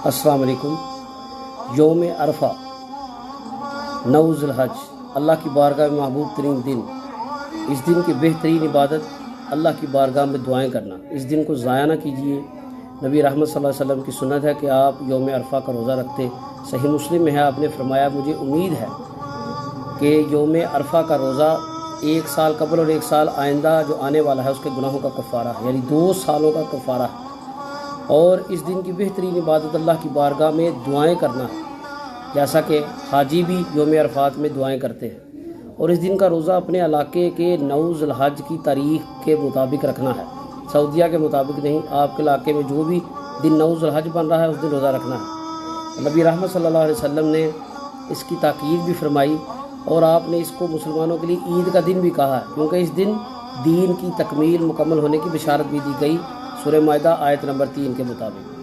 अस्सलाम वालेकुम। यौम अरफा 9 ज़िलहज अल्लाह की बारगाह में महबूब तरीन दिन। इस दिन की बेहतरीन इबादत अल्लाह की बारगाह में दुआएं करना। इस दिन को ज़ाया ना कीजिए। नबी रहमत सल्लल्लाहु अलैहि वसल्लम की सुन्नत है कि आप यौम अरफा का रोज़ा रखते। सही मुस्लिम में है, आपने फरमाया मुझे उम्मीद है कि यौम अरफा का रोज़ा 1 साल कबल और 1 साल आइंदा जो आने वाला है उसके गुनाहों का कफ़ारा है, यानी 2 सालों का कफ़ारा है। और इस दिन की बेहतरीन इबादत अल्लाह की बारगाह में दुआएं करना है, जैसा कि हाजी भी यौम अरफात में दुआएं करते हैं। और इस दिन का रोज़ा अपने इलाके के 9 ज़िलहज की तारीख़ के मुताबिक रखना है, सऊदीया के मुताबिक नहीं। आपके इलाके में जो भी दिन 9 ज़िलहज बन रहा है उस दिन रोज़ा रखना है। नबी रहमत सल्लल्लाहु अलैहि वसल्लम ने इसकी ताकीद भी फरमाई और आपने इसको मुसलमानों के लिए ईद का दिन भी कहा है, क्योंकि इस दिन दीन की तकमील मुकम्मल होने की बिशारत भी दी गई सूरह माइदा आयत नंबर 3 के मुताबिक।